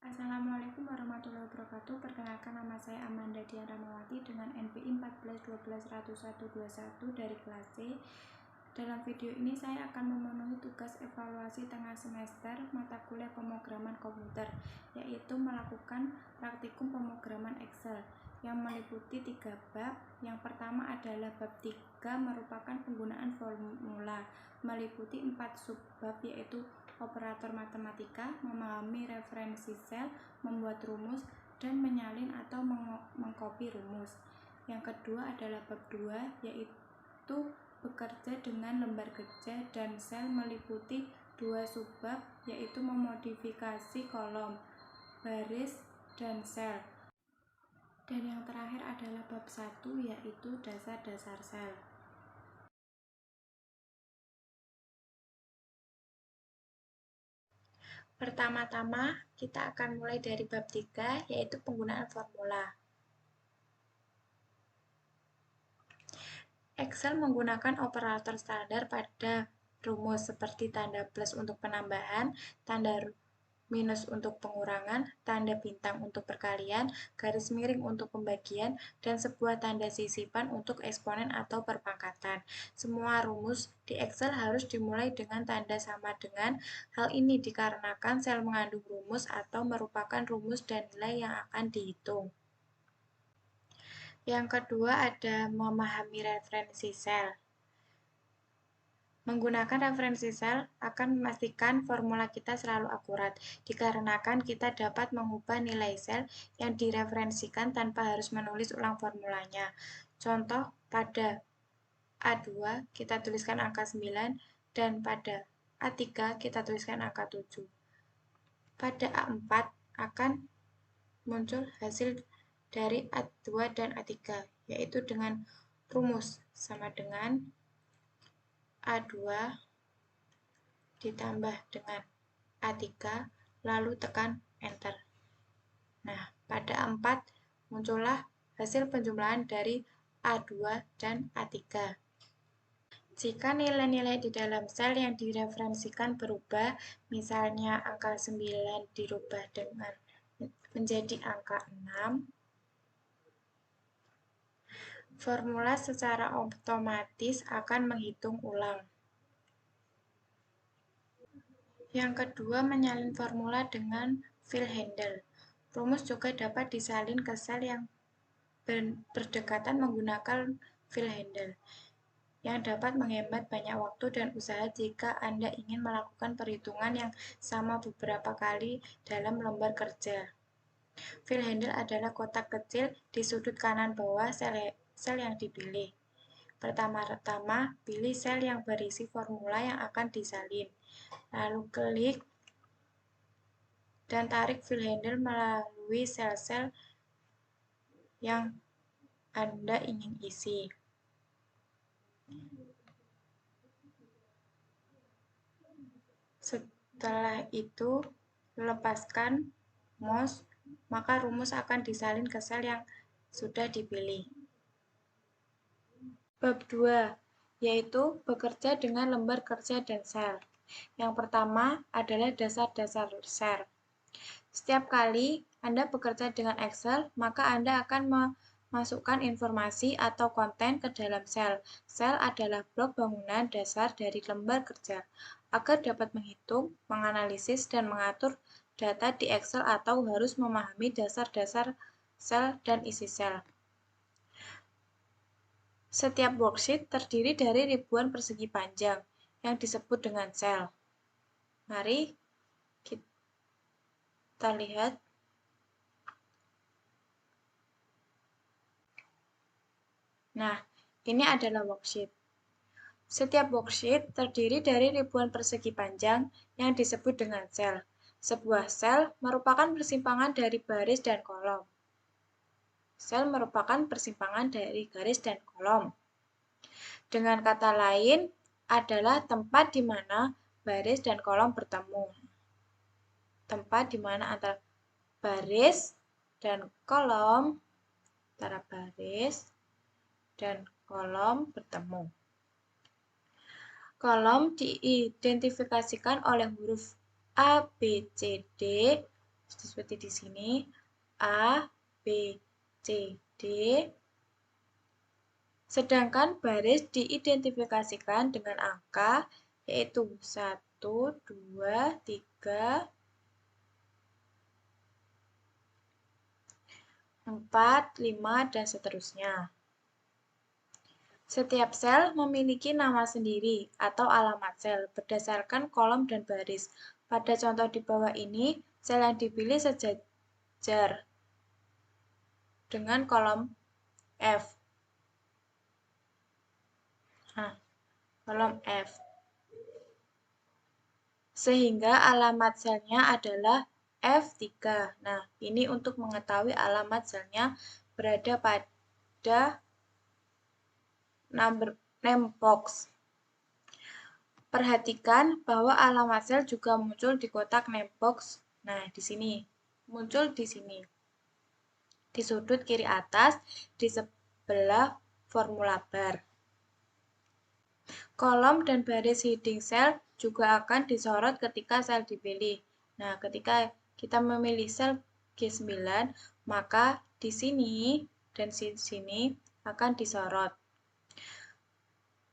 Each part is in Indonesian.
Assalamualaikum warahmatullahi wabarakatuh. Perkenalkan, nama saya Amanda Dian Ramawati dengan NPI 14121021 dari kelas C. Dalam video ini saya akan memenuhi tugas evaluasi tengah semester mata kuliah pemrograman komputer, yaitu melakukan praktikum pemrograman Excel yang meliputi 3 bab. Yang pertama adalah bab 3, merupakan penggunaan formula, meliputi 4 subbab, yaitu operator matematika, memahami referensi sel, membuat rumus, dan menyalin atau mengcopy rumus. Yang kedua adalah bab 2, yaitu bekerja dengan lembar kerja dan sel, meliputi 2 subbab, yaitu memodifikasi kolom, baris, dan sel. Dan yang terakhir adalah bab 1, yaitu dasar-dasar sel. Pertama-tama, kita akan mulai dari bab 3, yaitu penggunaan formula. Excel menggunakan operator standar pada rumus seperti tanda plus untuk penambahan, tanda minus untuk pengurangan, tanda bintang untuk perkalian, garis miring untuk pembagian, dan sebuah tanda sisipan untuk eksponen atau perpangkatan. Semua rumus di Excel harus dimulai dengan tanda sama dengan. Hal ini dikarenakan sel mengandung rumus atau merupakan rumus dan nilai yang akan dihitung. Yang kedua ada memahami referensi sel. Menggunakan referensi sel akan memastikan formula kita selalu akurat, dikarenakan kita dapat mengubah nilai sel yang direferensikan tanpa harus menulis ulang formulanya. Contoh, pada A2 kita tuliskan angka 9, dan pada A3 kita tuliskan angka 7. Pada A4 akan muncul hasil dari A2 dan A3, yaitu dengan rumus sama dengan A2 ditambah dengan A3, lalu tekan Enter. Nah, pada A4 muncullah hasil penjumlahan dari A2 dan A3. Jika nilai-nilai di dalam sel yang direferensikan berubah, misalnya angka 9 dirubah dengan menjadi angka 6, formula secara otomatis akan menghitung ulang. Yang kedua, menyalin formula dengan fill handle. Rumus juga dapat disalin ke sel yang berdekatan menggunakan fill handle, yang dapat menghemat banyak waktu dan usaha jika Anda ingin melakukan perhitungan yang sama beberapa kali dalam lembar kerja. Fill handle adalah kotak kecil di sudut kanan bawah sel yang dipilih. Pertama-tama, pilih sel yang berisi formula yang akan disalin. Lalu klik dan tarik fill handle melalui sel-sel yang Anda ingin isi. Setelah itu, lepaskan mouse, maka rumus akan disalin ke sel yang sudah dipilih. Bab 2, yaitu bekerja dengan lembar kerja dan sel. Yang pertama adalah dasar-dasar sel. Setiap kali Anda bekerja dengan Excel, maka Anda akan memasukkan informasi atau konten ke dalam sel. Sel adalah blok bangunan dasar dari lembar kerja. Agar dapat menghitung, menganalisis, dan mengatur data di Excel atau harus memahami dasar-dasar sel dan isi sel. Setiap worksheet terdiri dari ribuan persegi panjang yang disebut dengan sel. Mari kita lihat. Nah, ini adalah worksheet. Setiap worksheet terdiri dari ribuan persegi panjang yang disebut dengan sel. Sebuah sel merupakan persimpangan dari baris dan kolom. Sel merupakan persimpangan dari garis dan kolom. Dengan kata lain, adalah tempat di mana baris dan kolom bertemu. Tempat di mana antara baris dan kolom, bertemu. Kolom diidentifikasikan oleh huruf A, B, C, D, seperti di sini, A, B, C, D. Sedangkan baris diidentifikasikan dengan angka, yaitu 1, 2, 3, 4, 5, dan seterusnya. Setiap sel memiliki nama sendiri atau alamat sel berdasarkan kolom dan baris. Pada contoh di bawah ini, sel yang dipilih sejajar dengan kolom F. Nah, kolom F. Sehingga alamat selnya adalah F3. Nah, ini untuk mengetahui alamat selnya berada pada name box. Perhatikan bahwa alamat sel juga muncul di kotak name box. Nah, di sini. Muncul di sini. Di sudut kiri atas, di sebelah formula bar. Kolom dan baris heading sel juga akan disorot ketika sel dipilih. Nah, ketika kita memilih sel G9, maka di sini dan di sini akan disorot.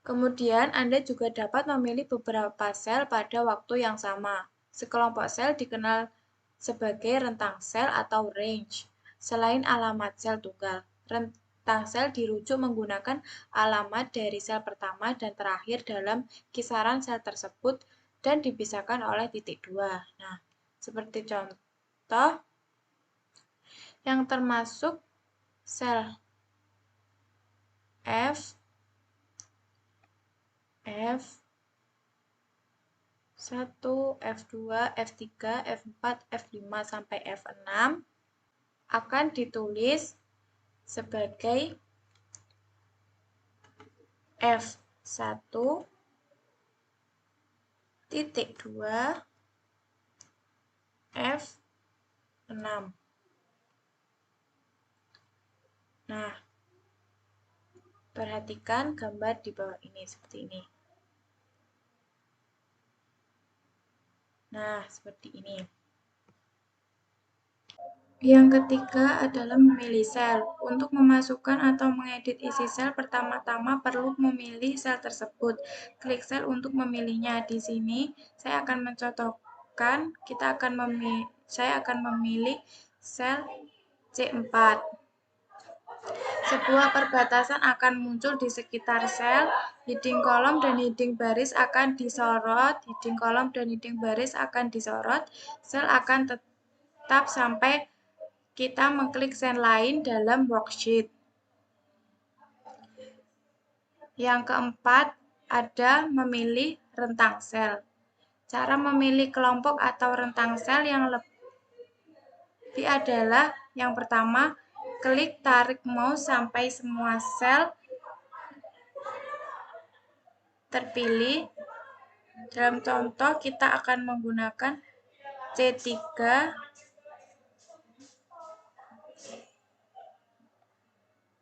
Kemudian, Anda juga dapat memilih beberapa sel pada waktu yang sama. Sekelompok sel dikenal sebagai rentang sel atau range. Selain alamat sel tunggal, rentang sel dirujuk menggunakan alamat dari sel pertama dan terakhir dalam kisaran sel tersebut dan dipisahkan oleh titik 2. Nah, seperti contoh yang termasuk sel F, F1, F2, F3, F4, F5, sampai F6 akan ditulis sebagai F1 titik 2 F6. Nah, perhatikan gambar di bawah ini seperti ini. Nah, seperti ini. Yang ketiga adalah memilih sel. Untuk memasukkan atau mengedit isi sel, pertama-tama perlu memilih sel tersebut. Klik sel untuk memilihnya. Di sini saya akan mencontohkan, saya akan memilih sel C4. Sebuah perbatasan akan muncul di sekitar sel, heading kolom dan heading baris akan disorot, sel akan tetap sampai kita mengklik sel lain dalam worksheet. Yang keempat, ada memilih rentang sel. Cara memilih kelompok atau rentang sel yang lebih adalah yang pertama, klik tarik mouse sampai semua sel terpilih. Dalam contoh, kita akan menggunakan C3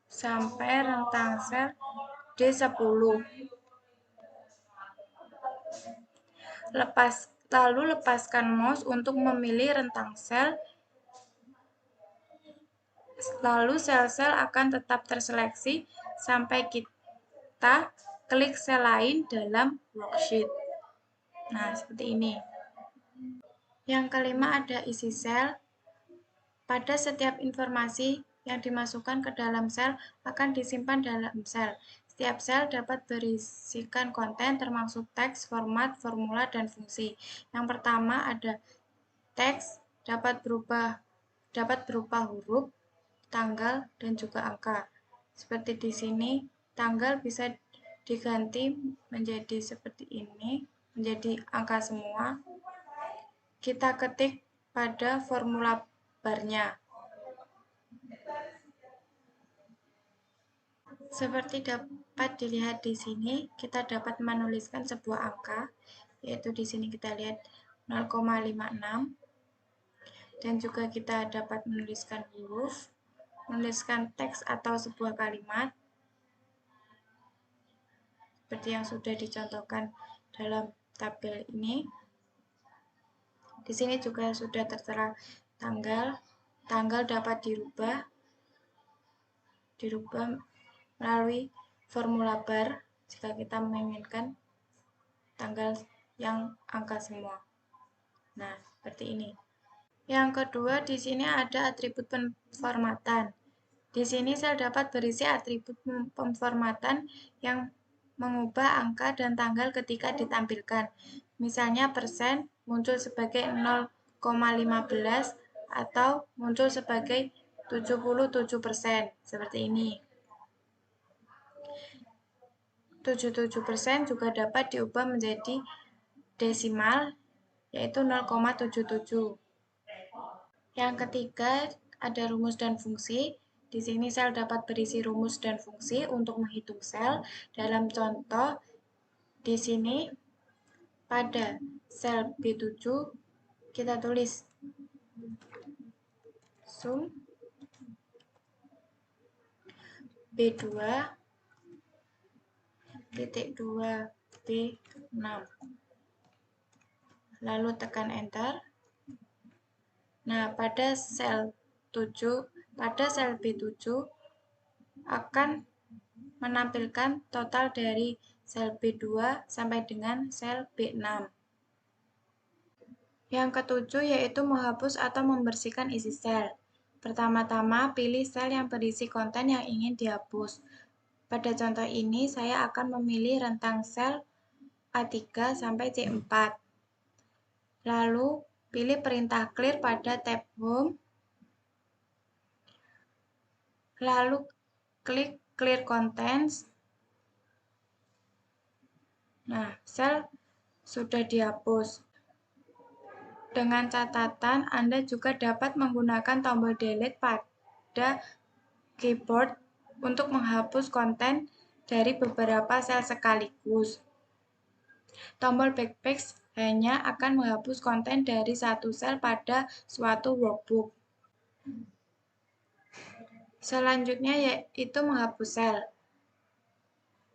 sampai rentang sel D10. Lalu lepaskan mouse untuk memilih rentang sel. Lalu sel-sel akan tetap terseleksi sampai kita klik sel lain dalam worksheet. Nah, seperti ini. Yang kelima ada isi sel. Pada setiap informasi yang dimasukkan ke dalam sel akan disimpan dalam sel. Setiap sel dapat berisikan konten termasuk teks, format, formula, dan fungsi. Yang pertama ada teks, dapat berupa huruf, tanggal, dan juga angka. Seperti di sini, tanggal bisa diganti menjadi seperti ini, menjadi angka semua. Kita ketik pada formula barnya. Seperti dapat dilihat di sini, kita dapat menuliskan sebuah angka, yaitu di sini kita lihat 0,56, dan juga kita dapat menuliskan huruf, menuliskan teks atau sebuah kalimat, seperti yang sudah dicontohkan dalam tabel ini. Di sini juga sudah tertera tanggal dapat dirubah melalui formula bar jika kita menginginkan tanggal yang angka semua. Nah, seperti ini. Yang kedua, di sini ada atribut pemformatan. Di sini sel dapat berisi atribut pemformatan yang mengubah angka dan tanggal ketika ditampilkan. Misalnya persen muncul sebagai 0,15 atau muncul sebagai 77%, seperti ini. 77% juga dapat diubah menjadi desimal, yaitu 0,77. Yang ketiga, ada rumus dan fungsi. Di sini sel dapat berisi rumus dan fungsi untuk menghitung sel. Dalam contoh, di sini pada sel B7 kita tulis sum B2 titik 2 B6. Lalu tekan enter. Nah, pada sel B7 akan menampilkan total dari sel B2 sampai dengan sel B6. Yang ketujuh yaitu menghapus atau membersihkan isi sel. Pertama-tama, pilih sel yang berisi konten yang ingin dihapus. Pada contoh ini, saya akan memilih rentang sel A3 sampai C4. Lalu, pilih perintah clear pada tab Home. Lalu, klik Clear Contents. Nah, sel sudah dihapus. Dengan catatan, Anda juga dapat menggunakan tombol delete pada keyboard untuk menghapus konten dari beberapa sel sekaligus. Tombol backspace hanya akan menghapus konten dari satu sel pada suatu workbook. Selanjutnya yaitu menghapus sel.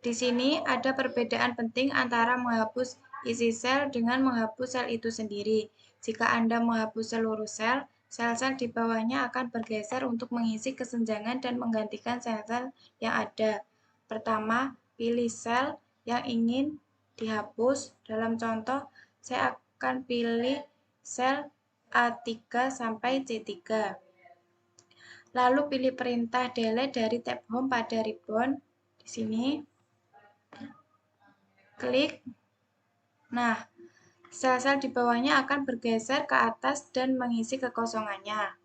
Di sini ada perbedaan penting antara menghapus isi sel dengan menghapus sel itu sendiri. Jika Anda menghapus seluruh sel, sel-sel di bawahnya akan bergeser untuk mengisi kesenjangan dan menggantikan sel-sel yang ada. Pertama, pilih sel yang ingin dihapus. Dalam contoh, saya akan pilih sel A3 sampai C3. Lalu pilih perintah delete dari tab Home pada ribbon. Di sini, klik. Nah, sel-sel di bawahnya akan bergeser ke atas dan mengisi kekosongannya.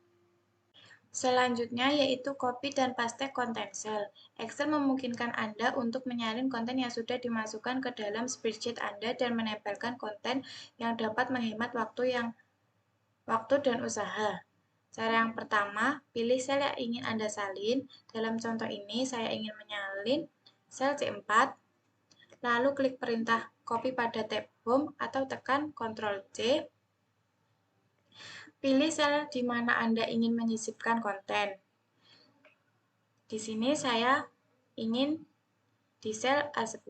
Selanjutnya yaitu copy dan paste konten sel. Excel memungkinkan Anda untuk menyalin konten yang sudah dimasukkan ke dalam spreadsheet Anda dan menempelkan konten yang dapat menghemat waktu dan usaha. Cara yang pertama, pilih sel yang ingin Anda salin. Dalam contoh ini, saya ingin menyalin sel C4. Lalu klik perintah copy pada tab Home atau tekan Ctrl+C. Pilih sel di mana Anda ingin menyisipkan konten. Di sini saya ingin di sel A10.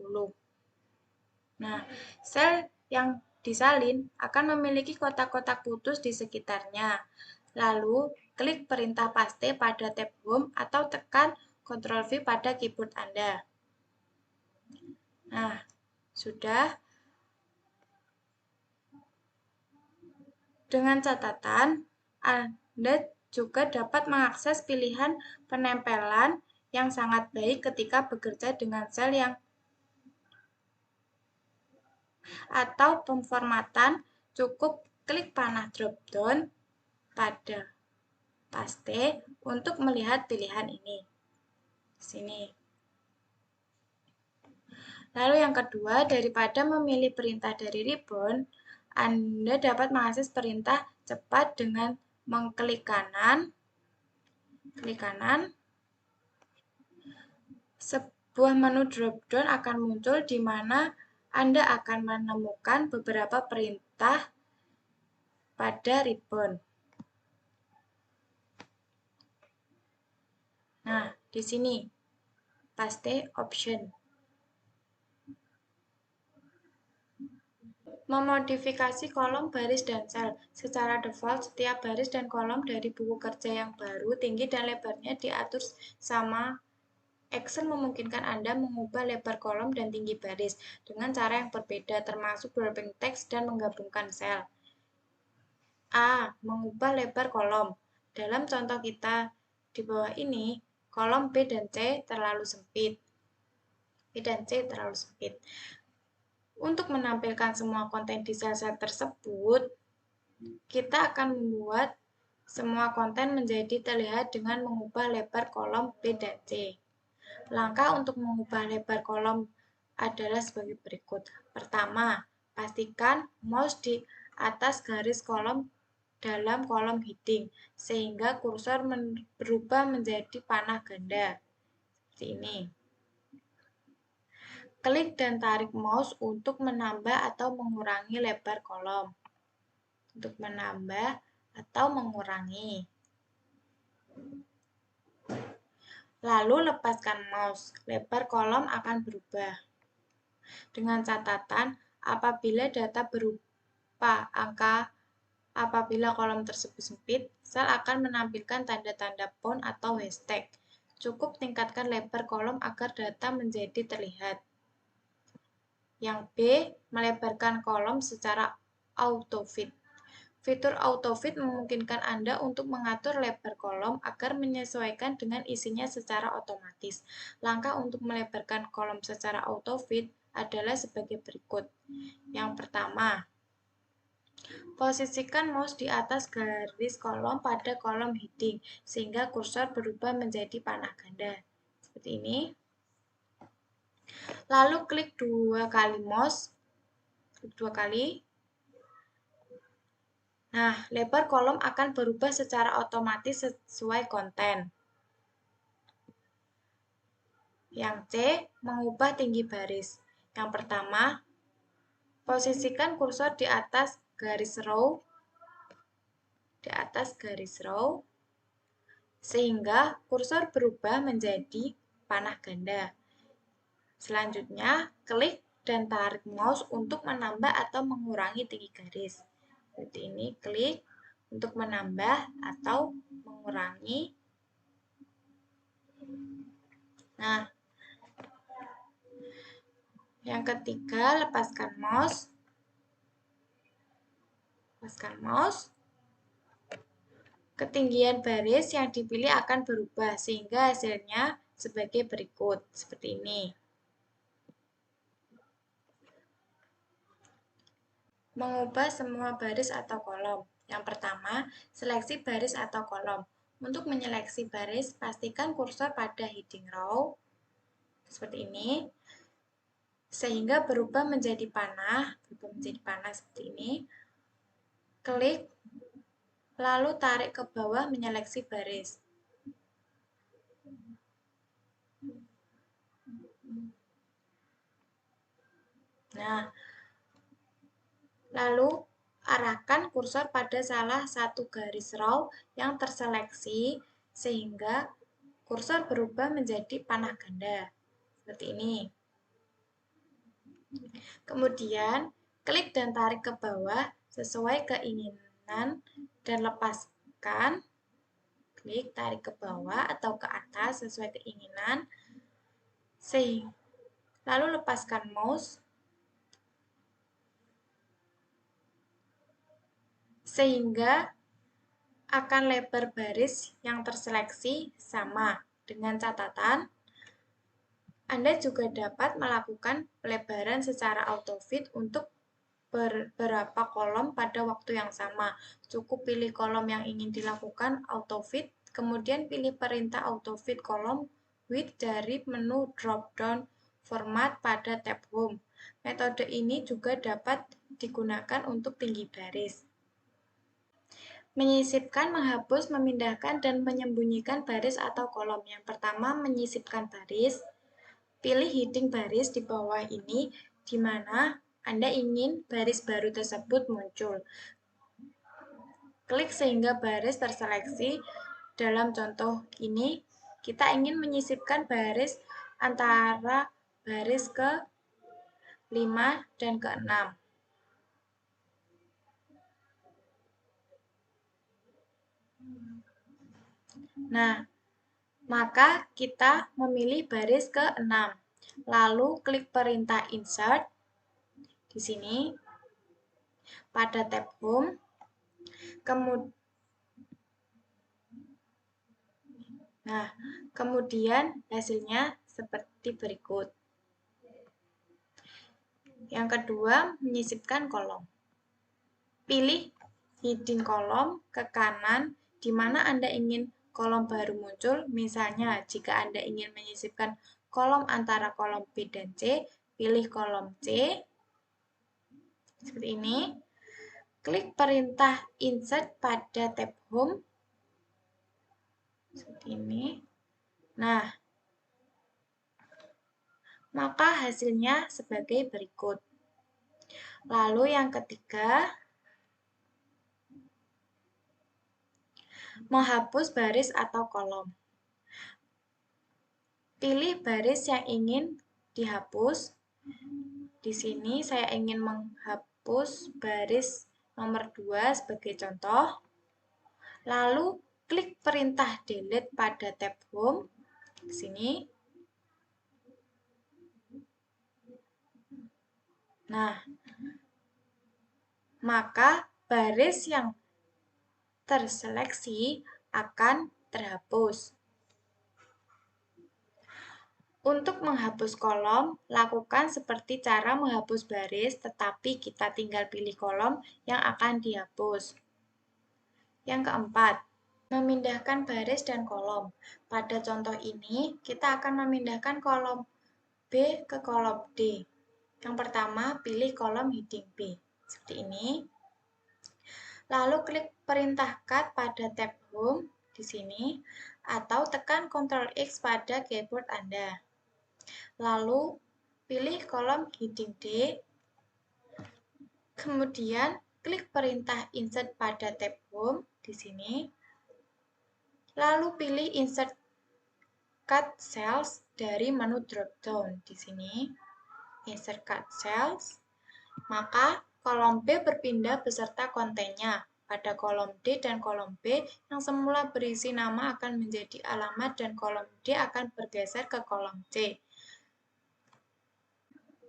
Nah, sel yang disalin akan memiliki kotak-kotak putus di sekitarnya. Lalu, klik perintah paste pada tab Home atau tekan Ctrl+V pada keyboard Anda. Nah, sudah. Dengan catatan, Anda juga dapat mengakses pilihan penempelan yang sangat baik ketika bekerja dengan sel yang atau pemformatan. Cukup klik panah drop-down pada paste untuk melihat pilihan ini. Sini. Lalu yang kedua, daripada memilih perintah dari ribbon, Anda dapat mengakses perintah cepat dengan mengklik kanan. Klik kanan. Sebuah menu drop-down akan muncul di mana Anda akan menemukan beberapa perintah pada ribbon. Nah, di sini paste option. Memodifikasi kolom, baris, dan sel. Secara default, setiap baris dan kolom dari buku kerja yang baru, tinggi dan lebarnya diatur sama. Excel memungkinkan Anda mengubah lebar kolom dan tinggi baris dengan cara yang berbeda, termasuk grouping teks dan menggabungkan sel. A. Mengubah lebar kolom. Dalam contoh kita di bawah ini, kolom B dan C terlalu sempit. B dan C terlalu sempit. Untuk menampilkan semua konten di sel-sel tersebut, kita akan membuat semua konten menjadi terlihat dengan mengubah lebar kolom B dan C. Langkah untuk mengubah lebar kolom adalah sebagai berikut. Pertama, pastikan mouse di atas garis kolom dalam kolom heading, sehingga kursor berubah menjadi panah ganda. Seperti ini. Klik dan tarik mouse untuk menambah atau mengurangi lebar kolom. Untuk menambah atau mengurangi. Lalu lepaskan mouse, lebar kolom akan berubah. Dengan catatan, apabila data berupa angka, apabila kolom tersebut sempit, sel akan menampilkan tanda-tanda font atau hashtag. Cukup tingkatkan lebar kolom agar data menjadi terlihat. Yang B, melebarkan kolom secara auto-fit. Fitur auto-fit memungkinkan Anda untuk mengatur lebar kolom agar menyesuaikan dengan isinya secara otomatis. Langkah untuk melebarkan kolom secara auto-fit adalah sebagai berikut. Yang pertama, posisikan mouse di atas garis kolom pada kolom heading, sehingga kursor berubah menjadi panah ganda. Seperti ini. Lalu klik 2 kali mouse, klik 2 kali. Nah, lebar kolom akan berubah secara otomatis sesuai konten. Yang C, mengubah tinggi baris. Yang pertama, posisikan kursor di atas garis row, sehingga kursor berubah menjadi panah ganda. Selanjutnya, klik dan tarik mouse untuk menambah atau mengurangi tinggi garis. Seperti ini, klik untuk menambah atau mengurangi. Nah, yang ketiga, lepaskan mouse. Ketinggian baris yang dipilih akan berubah, sehingga hasilnya sebagai berikut, seperti ini. Mengubah semua baris atau kolom. Yang pertama, seleksi baris atau kolom. Untuk menyeleksi baris, pastikan kursor pada heading row, seperti ini, sehingga berubah menjadi panah, seperti ini. Klik, lalu tarik ke bawah menyeleksi baris. Nah, lalu arahkan kursor pada salah satu garis row yang terseleksi sehingga kursor berubah menjadi panah ganda. Seperti ini. Kemudian, klik dan tarik ke bawah sesuai keinginan dan lepaskan. Klik, tarik ke bawah atau ke atas sesuai keinginan. Lalu lepaskan mouse. Sehingga akan lebar baris yang terseleksi sama. Dengan catatan, Anda juga dapat melakukan pelebaran secara autofit untuk beberapa kolom pada waktu yang sama. Cukup pilih kolom yang ingin dilakukan autofit, kemudian pilih perintah autofit kolom width dari menu drop-down format pada tab Home. Metode ini juga dapat digunakan untuk tinggi baris. Menyisipkan, menghapus, memindahkan, dan menyembunyikan baris atau kolom. Yang pertama, menyisipkan baris. Pilih heading baris di bawah ini, di mana Anda ingin baris baru tersebut muncul. Klik sehingga baris terseleksi. Dalam contoh ini, kita ingin menyisipkan baris antara baris ke-5 dan ke-6. Nah, maka kita memilih baris ke-6. Lalu klik perintah insert di sini pada tab home. Kemudian hasilnya seperti berikut. Yang kedua, menyisipkan kolom. Pilih hidden kolom ke kanan di mana Anda ingin kolom baru muncul. Misalnya, jika Anda ingin menyisipkan kolom antara kolom B dan C, pilih kolom C. Seperti ini. Klik perintah insert pada tab home. Seperti ini. Nah, maka hasilnya sebagai berikut. Lalu yang ketiga, menghapus baris atau kolom. Pilih baris yang ingin dihapus. Di sini saya ingin menghapus baris nomor 2 sebagai contoh. Lalu klik perintah delete pada tab home. Di sini. Nah, maka baris yang terseleksi akan terhapus. Untuk menghapus kolom, lakukan seperti cara menghapus baris, tetapi kita tinggal pilih kolom yang akan dihapus. Yang keempat, memindahkan baris dan kolom. Pada contoh ini, kita akan memindahkan kolom B ke kolom D. Yang pertama, pilih kolom heading B. Seperti ini. Lalu klik perintah Cut pada tab Home di sini, atau tekan Ctrl X pada keyboard Anda. Lalu pilih kolom heading D, kemudian klik perintah Insert pada tab Home di sini, lalu pilih Insert Cut Cells dari menu drop-down di sini, Insert Cut Cells, maka kolom B berpindah beserta kontennya. Pada kolom D dan kolom B yang semula berisi nama akan menjadi alamat dan kolom D akan bergeser ke kolom C.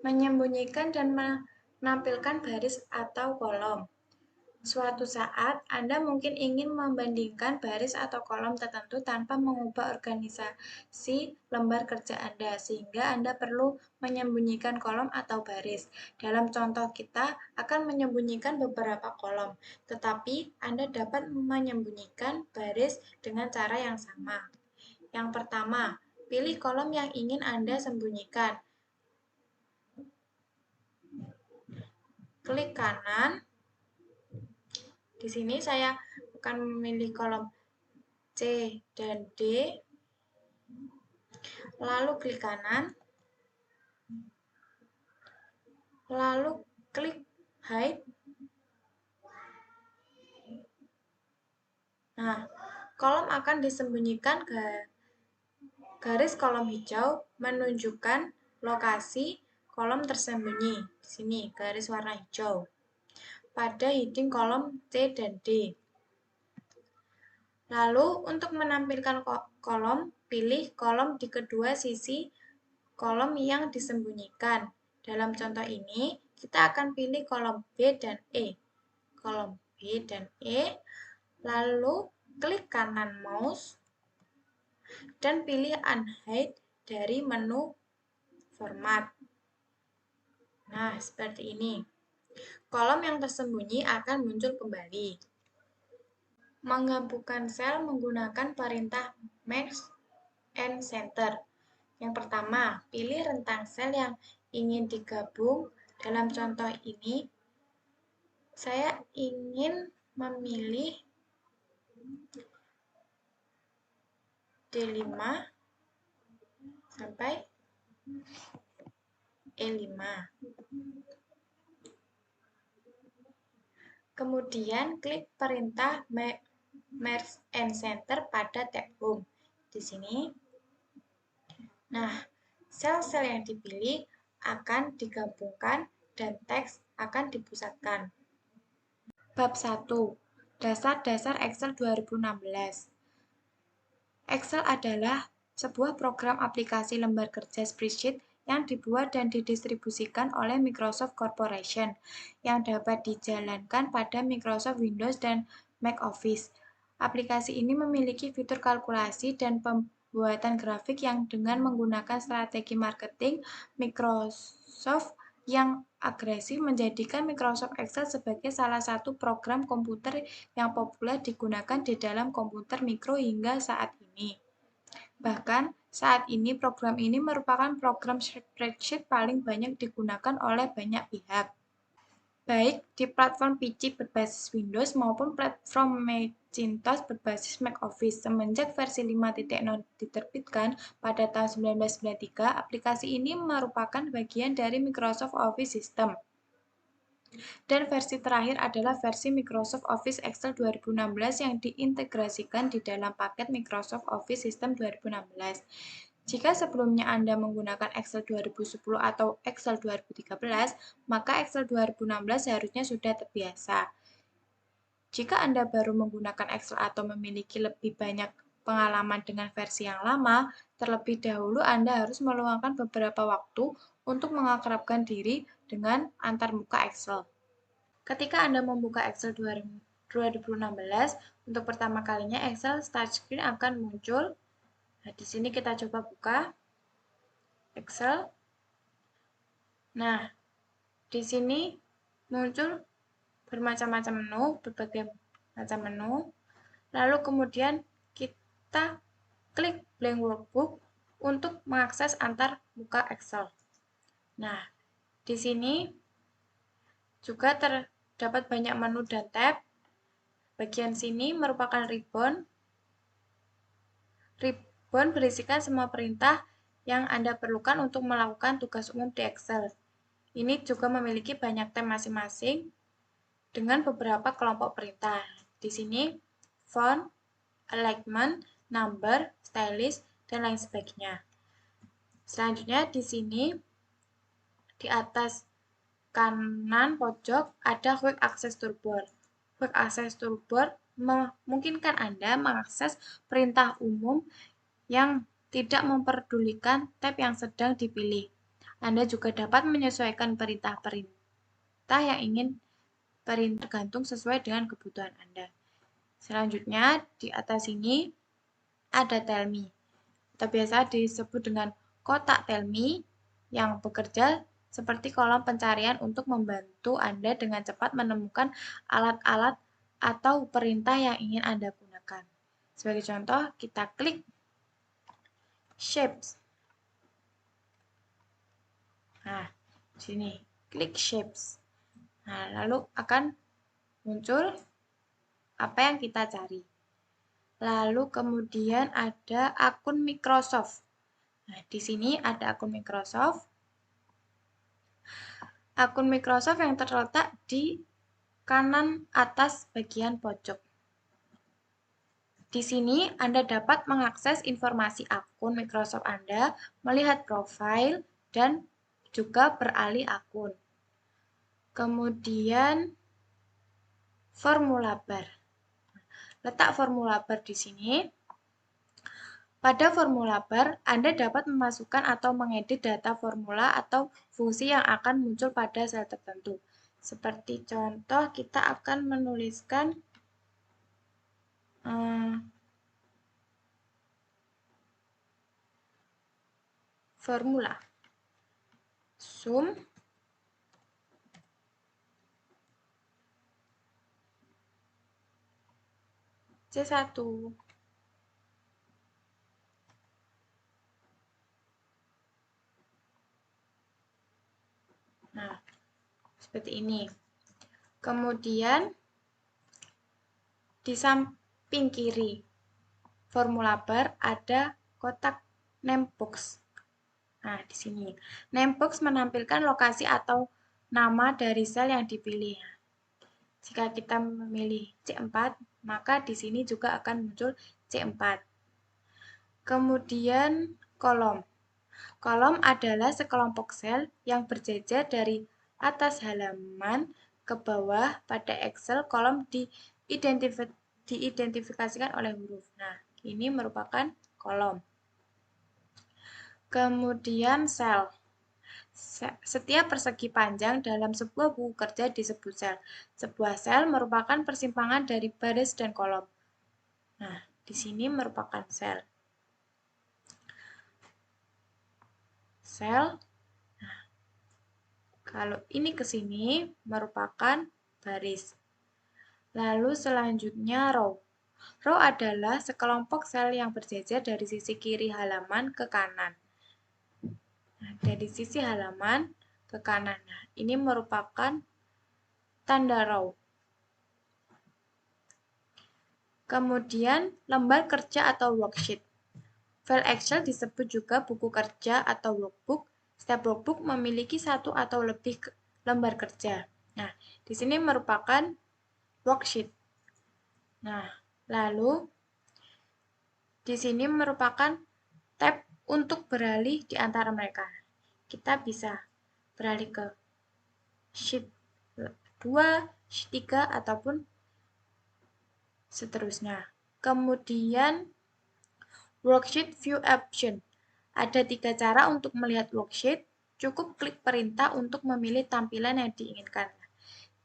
Menyembunyikan dan menampilkan baris atau kolom. Suatu saat, Anda mungkin ingin membandingkan baris atau kolom tertentu tanpa mengubah organisasi lembar kerja Anda, sehingga Anda perlu menyembunyikan kolom atau baris. Dalam contoh kita akan menyembunyikan beberapa kolom, tetapi Anda dapat menyembunyikan baris dengan cara yang sama. Yang pertama, pilih kolom yang ingin Anda sembunyikan. Klik kanan. Di sini saya akan memilih kolom C dan D. Lalu klik kanan. Lalu klik hide. Nah, kolom akan disembunyikan garis kolom hijau menunjukkan lokasi kolom tersembunyi. Di sini garis warna hijau pada heading kolom C dan D. Lalu untuk menampilkan kolom, pilih kolom di kedua sisi kolom yang disembunyikan. Dalam contoh ini, kita akan pilih kolom B dan E. Kolom B dan E, lalu klik kanan mouse, dan pilih Unhide dari menu Format. Nah, seperti ini. Kolom yang tersembunyi akan muncul kembali. Menggabungkan sel menggunakan perintah Merge and Center. Yang pertama, pilih rentang sel yang ingin digabung. Dalam contoh ini, saya ingin memilih D5 sampai E5. Kemudian klik perintah Merge and Center pada tab Home. Di sini. Nah, sel-sel yang dipilih akan digabungkan dan teks akan dipusatkan. Bab 1. Dasar-dasar Excel 2016. Excel adalah sebuah program aplikasi lembar kerja spreadsheet yang dibuat dan didistribusikan oleh Microsoft Corporation yang dapat dijalankan pada Microsoft Windows dan Mac Office. Aplikasi ini memiliki fitur kalkulasi dan pembuatan grafik yang dengan menggunakan strategi marketing Microsoft yang agresif menjadikan Microsoft Excel sebagai salah satu program komputer yang populer digunakan di dalam komputer mikro hingga saat ini. Bahkan, saat ini program ini merupakan program spreadsheet paling banyak digunakan oleh banyak pihak, baik di platform PC berbasis Windows maupun platform Macintosh berbasis Mac Office. Semenjak versi 5.0 diterbitkan pada tahun 1993, aplikasi ini merupakan bagian dari Microsoft Office System. Dan versi terakhir adalah versi Microsoft Office Excel 2016 yang diintegrasikan di dalam paket Microsoft Office System 2016. Jika sebelumnya Anda menggunakan Excel 2010 atau Excel 2013, maka Excel 2016 seharusnya sudah terbiasa. Jika Anda baru menggunakan Excel atau memiliki lebih banyak pengalaman dengan versi yang lama, terlebih dahulu Anda harus meluangkan beberapa waktu untuk mengakrabkan diri dengan antarmuka Excel. Ketika Anda membuka Excel 2016, untuk pertama kalinya Excel Start Screen akan muncul. Nah, di sini kita coba buka Excel. Nah, di sini muncul bermacam-macam menu, berbagai macam menu. Lalu kemudian kita klik blank workbook untuk mengakses antar muka Excel. Nah, di sini juga terdapat banyak menu dan tab. Bagian sini merupakan ribbon. Ribbon berisikan semua perintah yang Anda perlukan untuk melakukan tugas umum di Excel. Ini juga memiliki banyak tab masing-masing dengan beberapa kelompok perintah. Di sini font, alignment, number, stylist, dan lain sebagainya. Selanjutnya di sini di atas kanan pojok ada Quick Access Toolbar. Quick Access Toolbar memungkinkan Anda mengakses perintah umum yang tidak memperdulikan tab yang sedang dipilih. Anda juga dapat menyesuaikan perintah-perintah yang ingin tergantung sesuai dengan kebutuhan Anda. Selanjutnya, di atas ini ada Tell Me, atau biasa disebut dengan kotak Tell Me yang bekerja seperti kolom pencarian untuk membantu Anda dengan cepat menemukan alat-alat atau perintah yang ingin Anda gunakan. Sebagai contoh, kita klik Shapes. Nah, sini klik Shapes. Nah, lalu akan muncul apa yang kita cari. Lalu kemudian ada akun Microsoft. Nah, di sini ada akun Microsoft. Akun Microsoft yang terletak di kanan atas bagian pojok. Di sini Anda dapat mengakses informasi akun Microsoft Anda, melihat profil, dan juga beralih akun. Kemudian formula bar. Letak formula bar di sini. Pada formula bar, Anda dapat memasukkan atau mengedit data formula atau fungsi yang akan muncul pada sel tertentu. Seperti contoh, kita akan menuliskan formula sum C1. Nah, seperti ini. Kemudian di samping kiri formula bar ada kotak name box. Nah, di sini name box menampilkan lokasi atau nama dari sel yang dipilih. Jika kita memilih C4, maka di sini juga akan muncul C4. Kemudian kolom. Kolom adalah sekelompok sel yang berjejer dari atas halaman ke bawah pada Excel. Kolom diidentifikasikan oleh huruf. Nah, ini merupakan kolom. Kemudian sel. Setiap persegi panjang dalam sebuah buku kerja disebut sel. Sebuah sel merupakan persimpangan dari baris dan kolom. Nah, di sini merupakan sel. Sel. Nah, kalau ini ke sini merupakan baris. Lalu selanjutnya row. Row adalah sekelompok sel yang berjejer dari sisi kiri halaman ke kanan. Nah, dari sisi halaman ke kanan. Nah, ini merupakan tanda row. Kemudian, lembar kerja atau worksheet. File Excel disebut juga buku kerja atau workbook. Setiap workbook memiliki satu atau lebih lembar kerja. Nah, di sini merupakan worksheet. Nah, lalu di sini merupakan tab untuk beralih di antara mereka. Kita bisa beralih ke sheet 2, sheet 3, ataupun seterusnya. Kemudian, worksheet view option. Ada 3 cara untuk melihat worksheet. Cukup klik perintah untuk memilih tampilan yang diinginkan.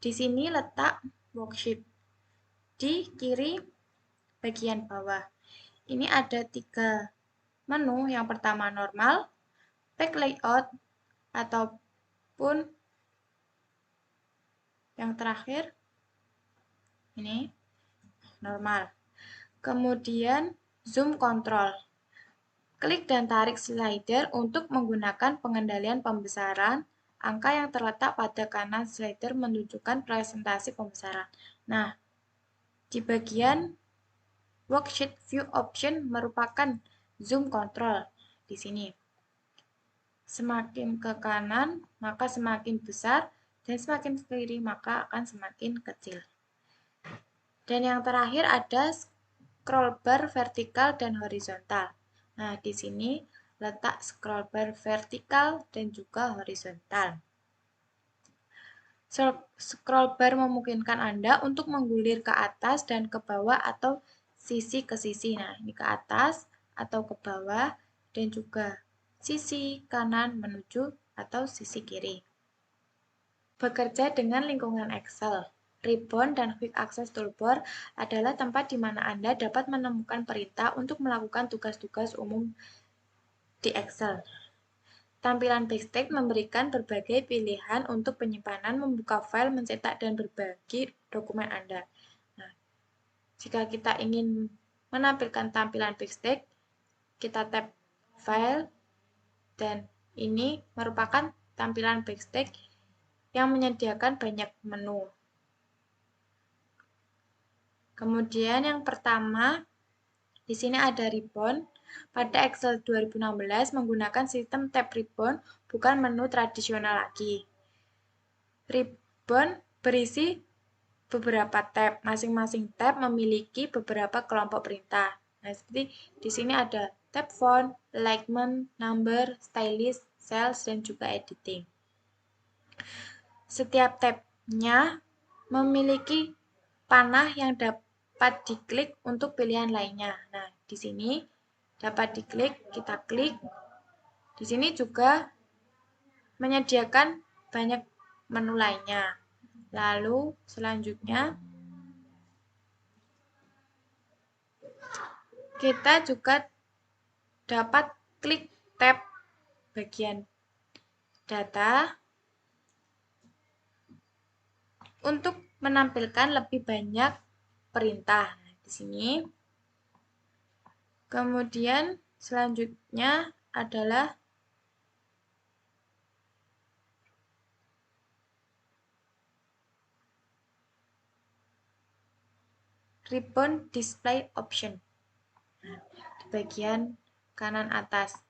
Di sini letak worksheet di kiri bagian bawah. Ini ada 3 menu. Yang pertama normal, back layout, ataupun yang terakhir ini normal. Kemudian zoom control. Klik dan tarik slider untuk menggunakan pengendalian pembesaran. Angka yang terletak pada kanan slider menunjukkan presentasi pembesaran. Nah, di bagian worksheet view option merupakan zoom control di sini. Semakin ke kanan, maka semakin besar, dan semakin ke kiri, maka akan semakin kecil. Dan yang terakhir ada scroll bar vertikal dan horizontal. Nah, di sini letak scroll bar vertikal dan juga horizontal. Scroll bar memungkinkan Anda untuk menggulir ke atas dan ke bawah atau sisi ke sisi. Nah, ini ke atas atau ke bawah dan juga sisi kanan menuju atau sisi kiri. Bekerja dengan lingkungan Excel. Ribbon dan Quick Access Toolbar adalah tempat di mana Anda dapat menemukan perintah untuk melakukan tugas-tugas umum di Excel. Tampilan Backstage memberikan berbagai pilihan untuk penyimpanan, membuka file, mencetak, dan berbagi dokumen Anda. Nah, jika kita ingin menampilkan tampilan Backstage, kita tap File, dan ini merupakan tampilan Backstage yang menyediakan banyak menu. Kemudian yang pertama, di sini ada ribbon. Pada Excel 2016 menggunakan sistem tab ribbon, bukan menu tradisional lagi. Ribbon berisi beberapa tab. Masing-masing tab memiliki beberapa kelompok perintah. Nah, seperti di sini ada tab font, alignment, number, stylist, sales, dan juga editing. Setiap tabnya memiliki panah yang dapat diklik untuk pilihan lainnya. Nah, di sini dapat diklik, kita klik. Di sini juga menyediakan banyak menu lainnya. Lalu selanjutnya kita juga dapat klik tab bagian data untuk menampilkan lebih banyak perintah. Nah, di sini. Kemudian selanjutnya adalah ribbon display option. Nah, di bagian kanan atas.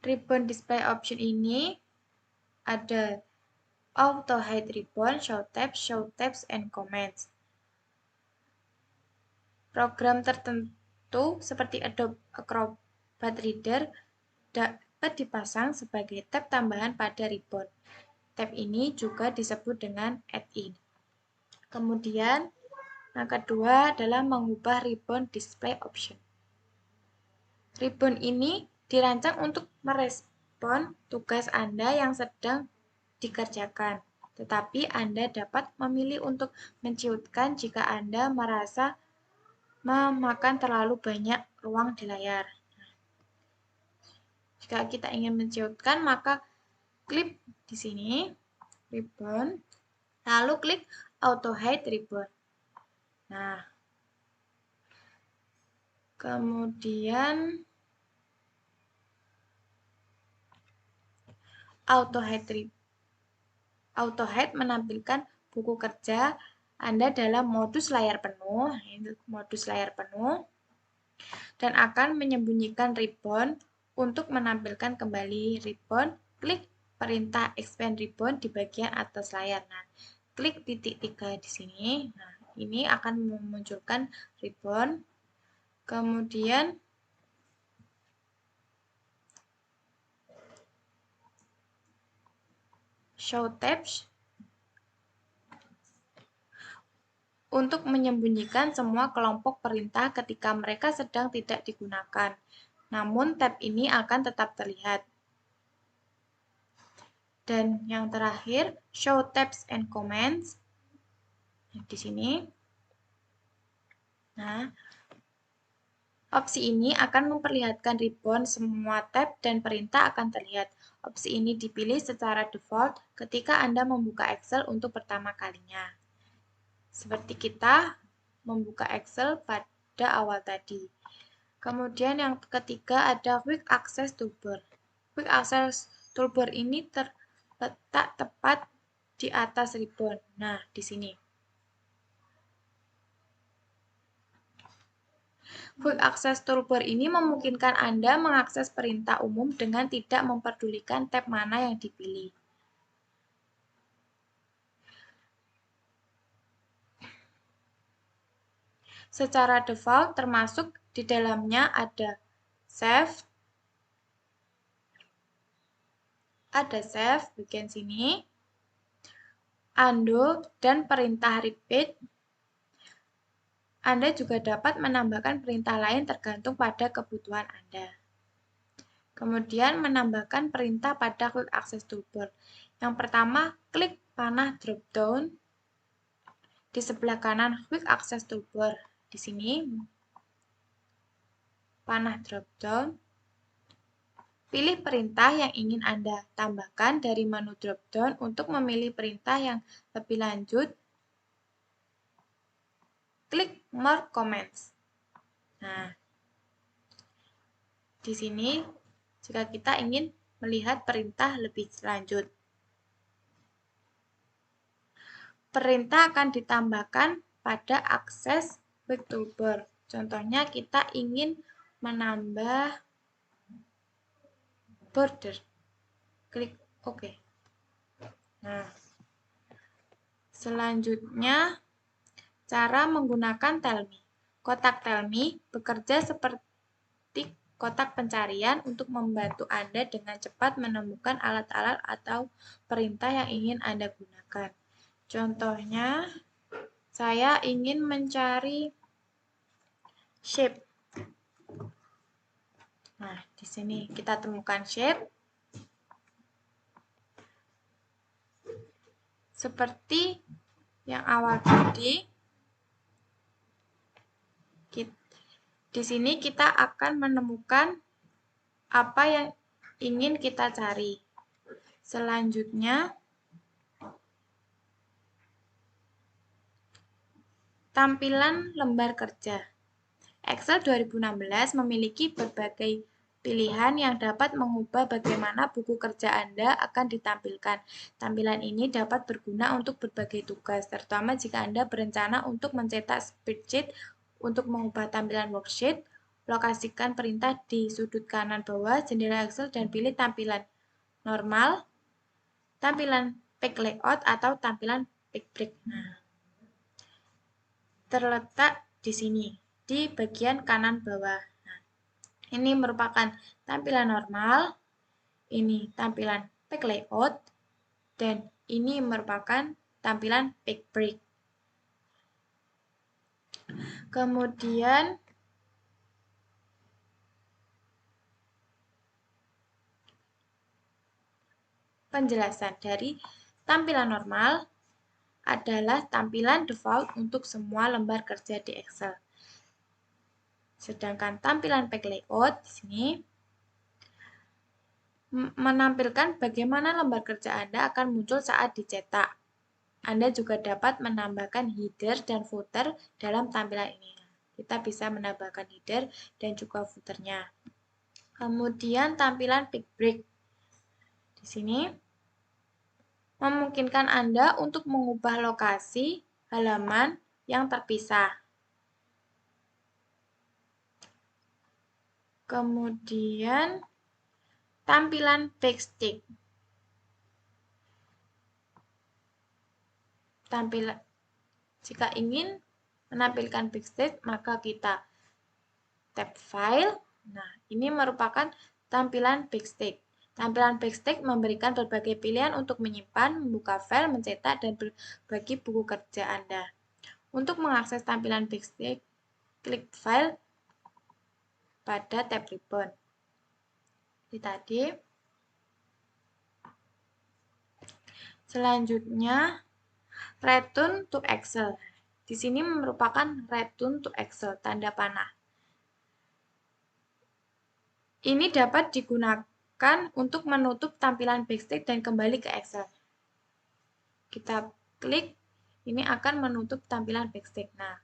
Ribbon display option ini ada auto hide ribbon, show tabs, and comments. Program tertentu seperti Adobe Acrobat Reader dapat dipasang sebagai tab tambahan pada ribbon. Tab ini juga disebut dengan add-in. Kemudian, yang kedua adalah mengubah ribbon display option. Ribbon ini dirancang untuk merespon tugas Anda yang sedang dikerjakan. Tetapi Anda dapat memilih untuk menciutkan jika Anda merasa memakan terlalu banyak ruang di layar. Jika kita ingin menciutkan, maka klik di sini, ribbon, lalu klik auto hide ribbon. Nah, kemudian auto hide menampilkan buku kerja Anda dalam modus layar penuh, dan akan menyembunyikan ribbon. Untuk menampilkan kembali ribbon, klik perintah expand ribbon di bagian atas layar. Nah, klik titik 3 di sini. Nah, ini akan memunculkan ribbon. Kemudian show tabs untuk menyembunyikan semua kelompok perintah ketika mereka sedang tidak digunakan. Namun, tab ini akan tetap terlihat. Dan yang terakhir, show tabs and comments. Di sini. Nah, opsi ini akan memperlihatkan ribbon, semua tab dan perintah akan terlihat. Opsi ini dipilih secara default ketika Anda membuka Excel untuk pertama kalinya. Seperti kita membuka Excel pada awal tadi. Kemudian yang ketiga ada Quick Access Toolbar. Quick Access Toolbar ini terletak tepat di atas ribbon. Nah, di sini. Quick Access Toolbar ini memungkinkan Anda mengakses perintah umum dengan tidak memperdulikan tab mana yang dipilih. Secara default termasuk di dalamnya ada save, bagian sini, undo, dan perintah repeat. Anda juga dapat menambahkan perintah lain tergantung pada kebutuhan Anda. Kemudian menambahkan perintah pada Quick Access Toolbar. Yang pertama, klik panah drop down di sebelah kanan Quick Access Toolbar. Di sini, panah drop down. Pilih perintah yang ingin Anda tambahkan dari menu drop down. Untuk memilih perintah yang lebih lanjut, klik More Comments. Nah, di sini jika kita ingin melihat perintah lebih lanjut. Perintah akan ditambahkan pada akses Quick Toolbar. Contohnya kita ingin menambah border. Klik OK. Nah, selanjutnya cara menggunakan Tell Me. Kotak Tell Me bekerja seperti kotak pencarian untuk membantu Anda dengan cepat menemukan alat-alat atau perintah yang ingin Anda gunakan. Contohnya, saya ingin mencari shape. Nah, di sini kita temukan shape. Seperti yang awal tadi, di sini kita akan menemukan apa yang ingin kita cari. Selanjutnya, tampilan lembar kerja. Excel 2016 memiliki berbagai pilihan yang dapat mengubah bagaimana buku kerja Anda akan ditampilkan. Tampilan ini dapat berguna untuk berbagai tugas, terutama jika Anda berencana untuk mencetak spreadsheet. Untuk mengubah tampilan worksheet, lokasikan perintah di sudut kanan bawah jendela Excel dan pilih tampilan normal, tampilan page layout, atau tampilan page break. Nah, terletak di sini, di bagian kanan bawah. Nah, ini merupakan tampilan normal, ini tampilan page layout, dan ini merupakan tampilan page break. Kemudian penjelasan dari tampilan normal adalah tampilan default untuk semua lembar kerja di Excel. Sedangkan tampilan page layout di sini menampilkan bagaimana lembar kerja Anda akan muncul saat dicetak. Anda juga dapat menambahkan header dan footer dalam tampilan ini. Kita bisa menambahkan header dan juga footernya. Kemudian tampilan pick break. Di sini memungkinkan Anda untuk mengubah lokasi halaman yang terpisah. Kemudian tampilan backstick. Jika ingin menampilkan backstick, maka kita tab file. Nah, ini merupakan tampilan backstick. Tampilan backstick memberikan berbagai pilihan untuk menyimpan, membuka file, mencetak, dan berbagi buku kerja Anda. Untuk mengakses tampilan backstick, klik file pada tab ribbon. Ini tadi. Selanjutnya, return to Excel. Di sini merupakan return to Excel, tanda panah. Ini dapat digunakan untuk menutup tampilan backstick dan kembali ke Excel. Kita klik, ini akan menutup tampilan backstick. Nah,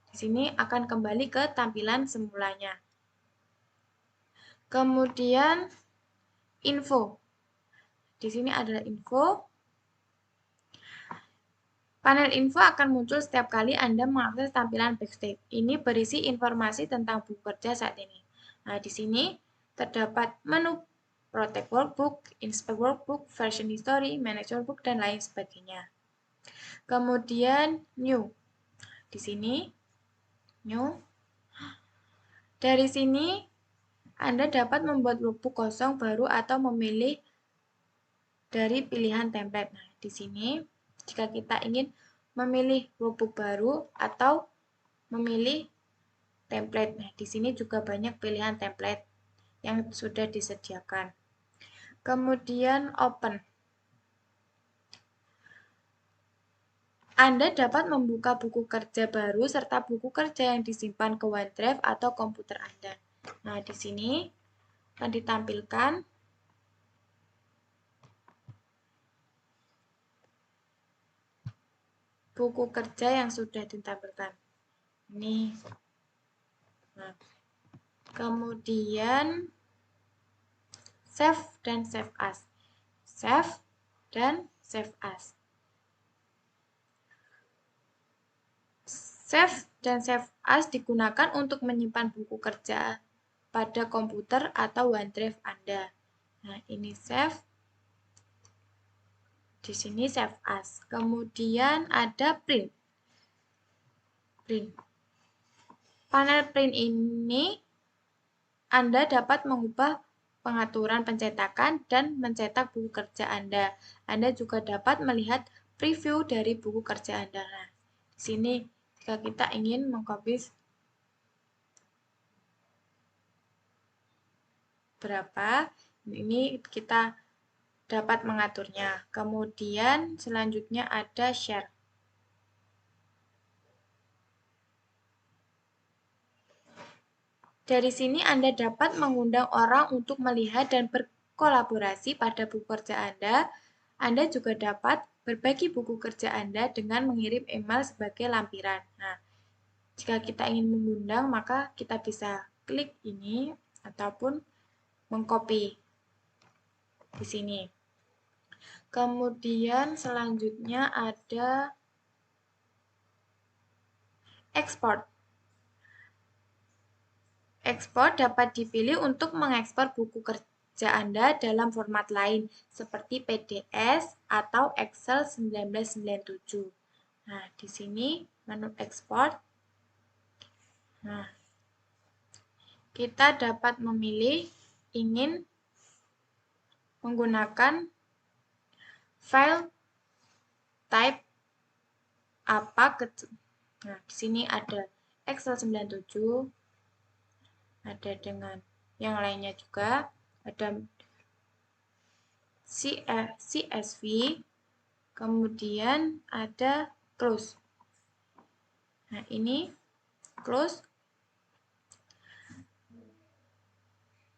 di sini akan kembali ke tampilan semulanya. Kemudian, info. Di sini adalah info. Panel info akan muncul setiap kali Anda mengakses tampilan backstick. Ini berisi informasi tentang buku kerja saat ini. Nah, di sini terdapat menu Protect Workbook, Inspect Workbook, Version History, Manage Workbook, dan lain sebagainya. Kemudian New. Di sini, New. Dari sini, Anda dapat membuat workbook kosong baru atau memilih dari pilihan template. Nah, di sini, jika kita ingin memilih workbook baru atau memilih template. Nah, di sini juga banyak pilihan template yang sudah disediakan. Kemudian open. Anda dapat membuka buku kerja baru serta buku kerja yang disimpan ke OneDrive atau komputer Anda. Nah, di sini akan ditampilkan buku kerja yang sudah ditampilkan. Ini. Nah, kemudian save dan save as. Save dan save as. Save dan save as digunakan untuk menyimpan buku kerja pada komputer atau OneDrive Anda. Nah, ini save. Di sini save as. Kemudian ada print. Print. Panel print ini Anda dapat mengubah pengaturan pencetakan dan mencetak buku kerja Anda. Anda juga dapat melihat preview dari buku kerja Anda. Nah, di sini jika kita ingin mengcopy berapa, ini kita dapat mengaturnya. Kemudian selanjutnya ada share. Dari sini Anda dapat mengundang orang untuk melihat dan berkolaborasi pada buku kerja Anda. Anda juga dapat berbagi buku kerja Anda dengan mengirim email sebagai lampiran. Nah, jika kita ingin mengundang, maka kita bisa klik ini ataupun mengcopy di sini. Kemudian selanjutnya ada export. Ekspor dapat dipilih untuk mengekspor buku kerja Anda dalam format lain, seperti PDF atau Excel 1997. Nah, di sini menu ekspor. Nah, kita dapat memilih ingin menggunakan file type apa. Nah, di sini ada Excel 97, ada dengan yang lainnya juga, ada CSV, kemudian ada close. Nah, ini close.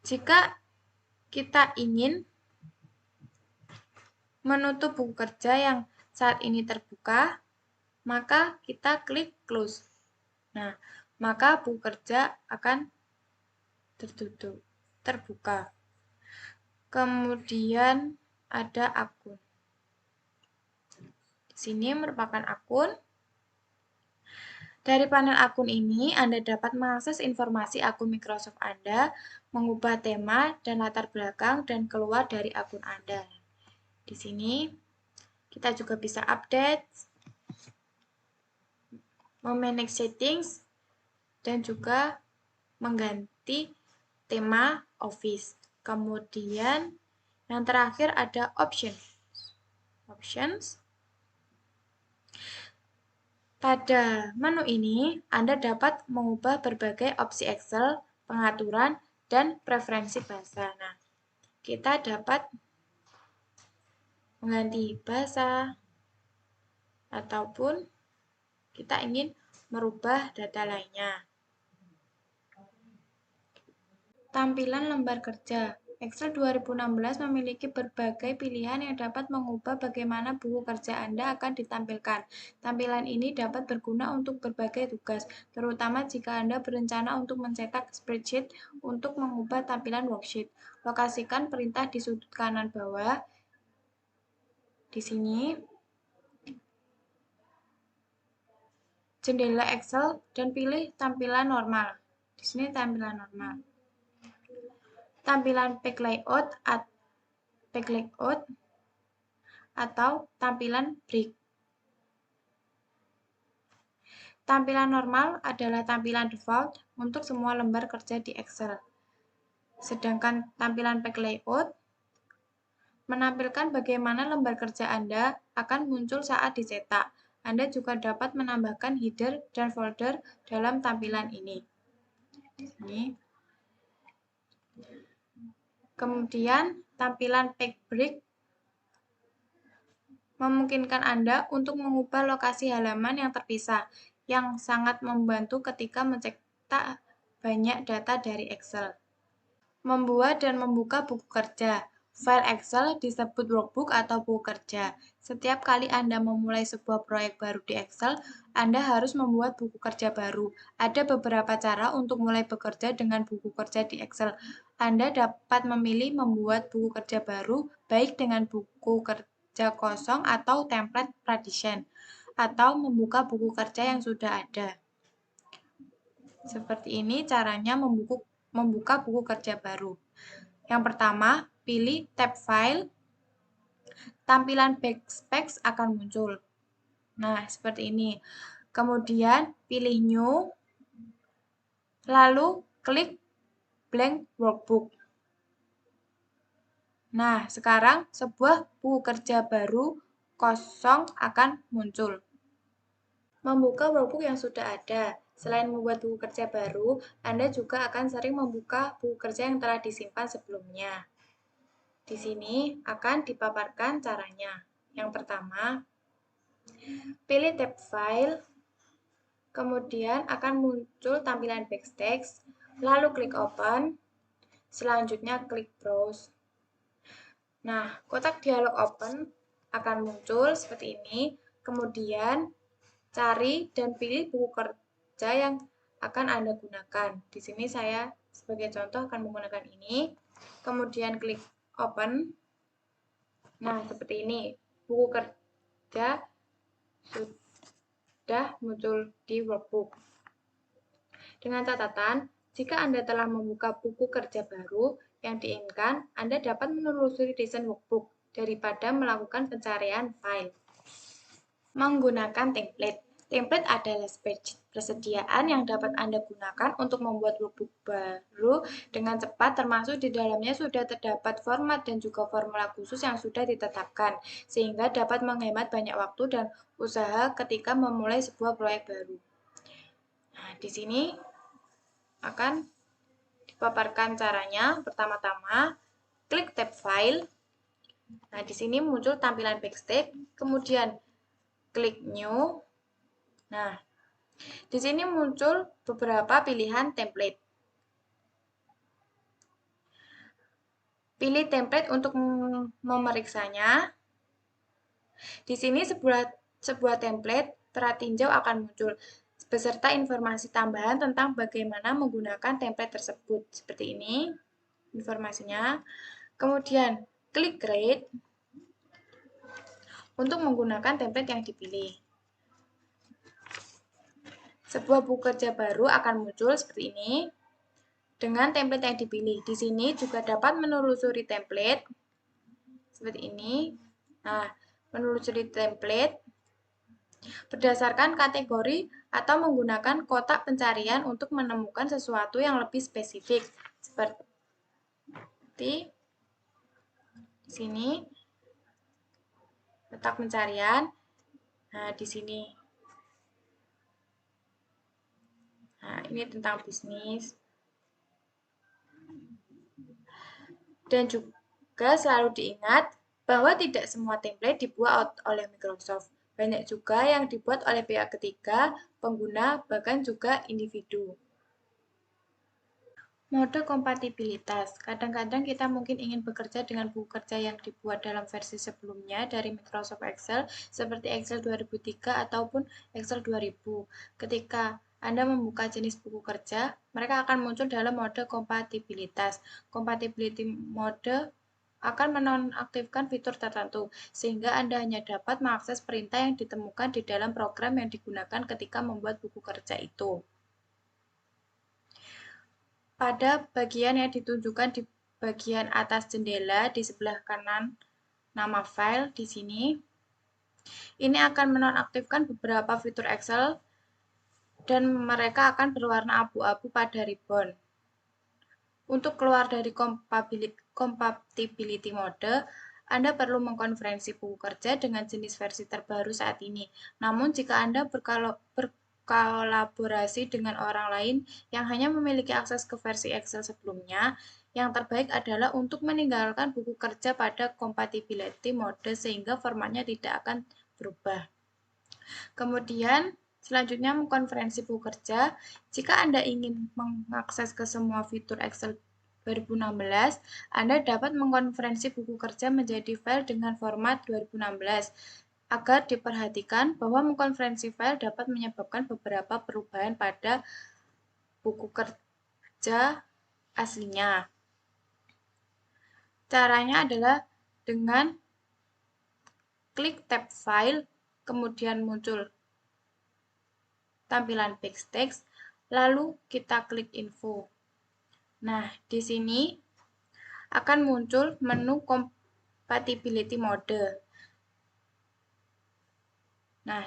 Jika kita ingin menutup buku kerja yang saat ini terbuka, maka kita klik close. Nah, maka buku kerja akan terbuka. Kemudian ada akun. Di sini merupakan akun. Dari panel akun ini, Anda dapat mengakses informasi akun Microsoft Anda, mengubah tema dan latar belakang, dan keluar dari akun Anda. Di sini, kita juga bisa update, memanage settings, dan juga mengganti tema Office. Kemudian, yang terakhir ada Options. Pada menu ini, Anda dapat mengubah berbagai opsi Excel, pengaturan, dan preferensi bahasa. Nah, kita dapat mengganti bahasa, ataupun kita ingin merubah data lainnya. Tampilan lembar kerja. Excel 2016 memiliki berbagai pilihan yang dapat mengubah bagaimana buku kerja Anda akan ditampilkan. Tampilan ini dapat berguna untuk berbagai tugas, terutama jika Anda berencana untuk mencetak spreadsheet untuk mengubah tampilan worksheet. Lokasikan perintah di sudut kanan bawah. Di sini, jendela Excel dan pilih tampilan normal. Di sini tampilan normal. Tampilan page layout atau tampilan break. Tampilan normal adalah tampilan default untuk semua lembar kerja di Excel. Sedangkan tampilan page layout menampilkan bagaimana lembar kerja Anda akan muncul saat dicetak. Anda juga dapat menambahkan header dan folder dalam tampilan ini. Kemudian, tampilan page break memungkinkan Anda untuk mengubah lokasi halaman yang terpisah, yang sangat membantu ketika mencetak banyak data dari Excel. Membuat dan membuka buku kerja. File Excel disebut workbook atau buku kerja. Setiap kali Anda memulai sebuah proyek baru di Excel, Anda harus membuat buku kerja baru. Ada beberapa cara untuk mulai bekerja dengan buku kerja di Excel. Anda dapat memilih membuat buku kerja baru, baik dengan buku kerja kosong atau template partition, atau membuka buku kerja yang sudah ada. Seperti ini caranya membuka buku kerja baru. Yang pertama, pilih tab File, tampilan Backspace akan muncul. Nah, seperti ini. Kemudian, pilih New, lalu klik Blank Workbook. Nah, sekarang sebuah buku kerja baru kosong akan muncul. Membuka workbook yang sudah ada. Selain membuat buku kerja baru, Anda juga akan sering membuka buku kerja yang telah disimpan sebelumnya. Di sini akan dipaparkan caranya. Yang pertama, pilih tab File, kemudian akan muncul tampilan Backspace, lalu klik Open, selanjutnya klik Browse. Nah, kotak dialog Open akan muncul seperti ini, kemudian cari dan pilih buku kerja yang akan Anda gunakan. Di sini saya sebagai contoh akan menggunakan ini, kemudian klik Open. Nah, seperti ini. Buku kerja sudah muncul di workbook. Dengan catatan, jika Anda telah membuka buku kerja baru yang diinginkan, Anda dapat menelusuri desain workbook daripada melakukan pencarian file. Menggunakan template. Template adalah spreadsheet persediaan yang dapat Anda gunakan untuk membuat workbook baru dengan cepat, termasuk di dalamnya sudah terdapat format dan juga formula khusus yang sudah ditetapkan, sehingga dapat menghemat banyak waktu dan usaha ketika memulai sebuah proyek baru. Nah, di sini akan dipaparkan caranya. Pertama-tama, klik tab file. Nah, di sini muncul tampilan backstage, kemudian klik new. Nah, di sini muncul beberapa pilihan template. Pilih template untuk memeriksanya. Di sini sebuah template pratinjau akan muncul beserta informasi tambahan tentang bagaimana menggunakan template tersebut. Seperti ini informasinya. Kemudian klik create untuk menggunakan template yang dipilih. Sebuah buku kerja baru akan muncul seperti ini dengan template yang dipilih. Di sini juga dapat menelusuri template seperti ini. Nah, menelusuri template berdasarkan kategori atau menggunakan kotak pencarian untuk menemukan sesuatu yang lebih spesifik. Seperti di sini kotak pencarian. Nah, di sini. Nah, ini tentang bisnis. Dan juga selalu diingat bahwa tidak semua template dibuat oleh Microsoft. Banyak juga yang dibuat oleh pihak ketiga, pengguna, bahkan juga individu. Mode kompatibilitas. Kadang-kadang kita mungkin ingin bekerja dengan buku kerja yang dibuat dalam versi sebelumnya dari Microsoft Excel, seperti Excel 2003 ataupun Excel 2000. Ketika Anda membuka jenis buku kerja, mereka akan muncul dalam mode kompatibilitas. Compatibility mode akan menonaktifkan fitur tertentu, sehingga Anda hanya dapat mengakses perintah yang ditemukan di dalam program yang digunakan ketika membuat buku kerja itu. Pada bagian yang ditunjukkan di bagian atas jendela di sebelah kanan nama file di sini, ini akan menonaktifkan beberapa fitur Excel dan mereka akan berwarna abu-abu pada ribbon. Untuk keluar dari compatibility mode, Anda perlu mengkonferensi buku kerja dengan jenis versi terbaru saat ini. Namun, jika Anda berkolaborasi dengan orang lain yang hanya memiliki akses ke versi Excel sebelumnya, yang terbaik adalah untuk meninggalkan buku kerja pada compatibility mode sehingga formatnya tidak akan berubah. Kemudian, selanjutnya mengkonferensi buku kerja. Jika Anda ingin mengakses ke semua fitur Excel 2016, Anda dapat mengkonferensi buku kerja menjadi file dengan format 2016. Agar diperhatikan bahwa mengkonferensi file dapat menyebabkan beberapa perubahan pada buku kerja aslinya. Caranya adalah dengan klik tab file, kemudian muncul tampilan backstage, lalu kita klik info. Nah, di sini akan muncul menu compatibility mode. Nah,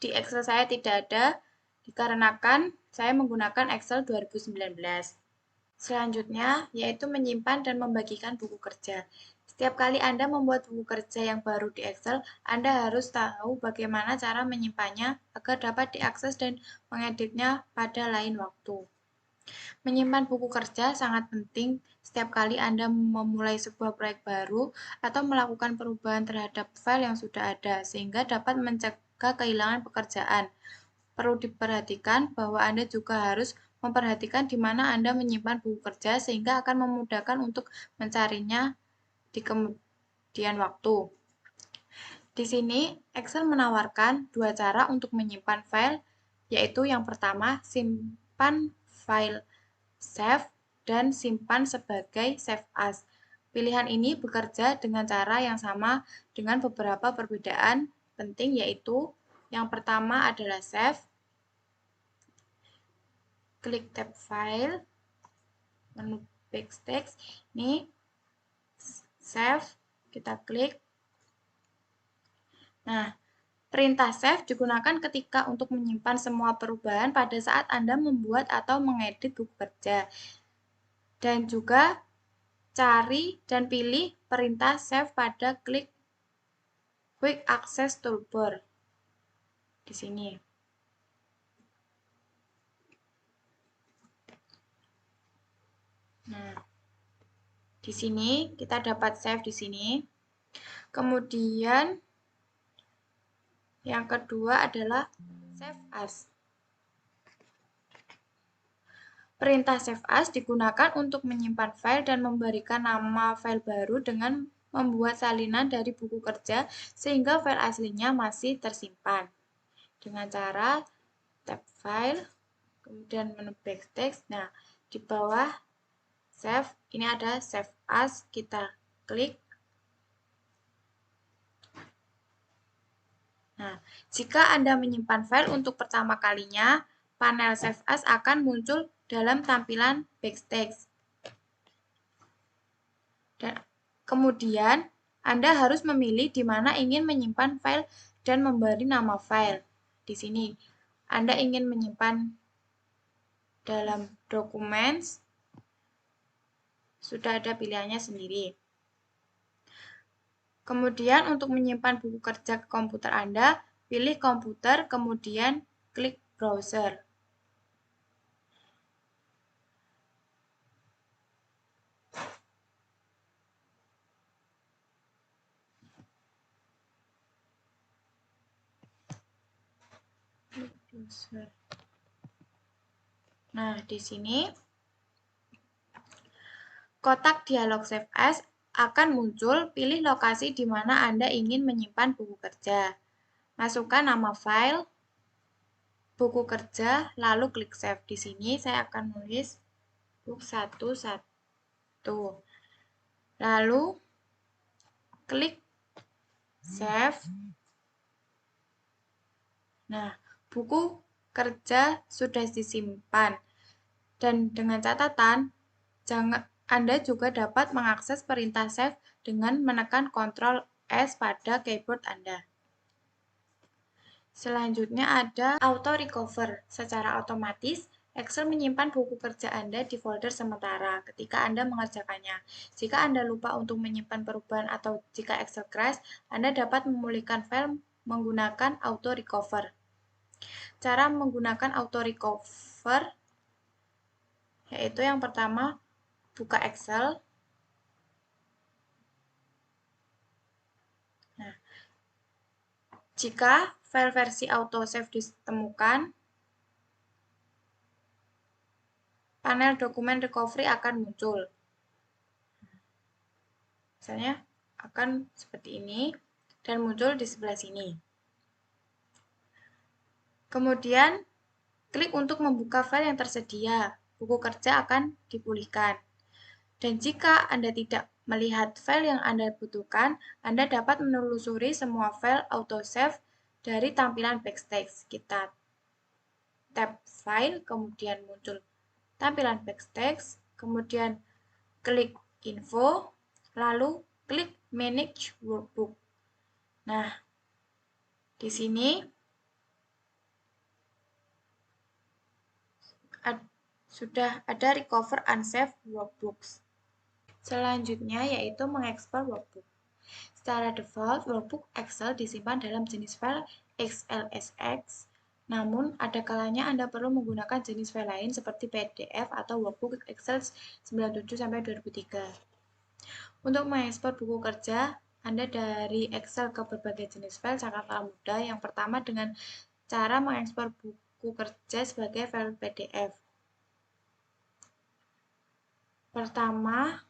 di Excel saya tidak ada, dikarenakan saya menggunakan Excel 2019. Selanjutnya, yaitu menyimpan dan membagikan buku kerja. Setiap kali Anda membuat buku kerja yang baru di Excel, Anda harus tahu bagaimana cara menyimpannya agar dapat diakses dan mengeditnya pada lain waktu. Menyimpan buku kerja sangat penting setiap kali Anda memulai sebuah proyek baru atau melakukan perubahan terhadap file yang sudah ada, sehingga dapat mencegah kehilangan pekerjaan. Perlu diperhatikan bahwa Anda juga harus memperhatikan di mana Anda menyimpan buku kerja sehingga akan memudahkan untuk mencarinya di kemudian waktu. Di sini, Excel menawarkan dua cara untuk menyimpan file, yaitu yang pertama, simpan file save dan simpan sebagai save as. Pilihan ini bekerja dengan cara yang sama dengan beberapa perbedaan penting, yaitu yang pertama adalah save. Klik tab file, menu backstage, ini save, kita klik. Nah, perintah save digunakan ketika untuk menyimpan semua perubahan pada saat Anda membuat atau mengedit buku kerja. Dan juga cari dan pilih perintah save pada klik Quick Access Toolbar di sini. Di sini kita dapat save di sini. Kemudian yang kedua adalah save as. Perintah save as digunakan untuk menyimpan file dan memberikan nama file baru dengan membuat salinan dari buku kerja sehingga file aslinya masih tersimpan. Dengan cara tab file, kemudian menu backspace. Nah, di bawah save, ini ada save as, kita klik. Nah, jika Anda menyimpan file untuk pertama kalinya, panel Save As akan muncul dalam tampilan backspace. Dan kemudian, Anda harus memilih di mana ingin menyimpan file dan memberi nama file. Di sini, Anda ingin menyimpan dalam Documents, sudah ada pilihannya sendiri. Kemudian, untuk menyimpan buku kerja ke komputer Anda, pilih komputer, kemudian klik browser. Nah, di sini kotak dialog Save As akan muncul. Pilih lokasi di mana Anda ingin menyimpan buku kerja. Masukkan nama file, buku kerja, lalu klik Save. Di sini saya akan menulis book 11. Lalu klik Save. Nah, buku kerja sudah disimpan. Dan dengan catatan, Anda juga dapat mengakses perintah save dengan menekan Ctrl S pada keyboard Anda. Selanjutnya ada Auto Recover. Secara otomatis, Excel menyimpan buku kerja Anda di folder sementara ketika Anda mengerjakannya. Jika Anda lupa untuk menyimpan perubahan atau jika Excel crash, Anda dapat memulihkan file menggunakan Auto Recover. Cara menggunakan Auto Recover yaitu yang pertama, buka Excel. Nah, jika file versi autosave ditemukan, panel dokumen recovery akan muncul. Misalnya akan seperti ini dan muncul di sebelah sini. Kemudian, klik untuk membuka file yang tersedia. Buku kerja akan dipulihkan. Dan jika Anda tidak melihat file yang Anda butuhkan, Anda dapat menelusuri semua file autosave dari tampilan backspace. Kita tab file, kemudian muncul tampilan backspace, kemudian klik info, lalu klik manage workbook. Nah, di sini sudah ada recover unsaved workbooks. Selanjutnya yaitu mengekspor workbook. Secara default, workbook Excel disimpan dalam jenis file XLSX, namun ada kalanya Anda perlu menggunakan jenis file lain seperti PDF atau workbook Excel 97-2003. Untuk mengekspor buku kerja Anda dari Excel ke berbagai jenis file sangatlah mudah. Yang pertama dengan cara mengekspor buku kerja sebagai file PDF. Pertama,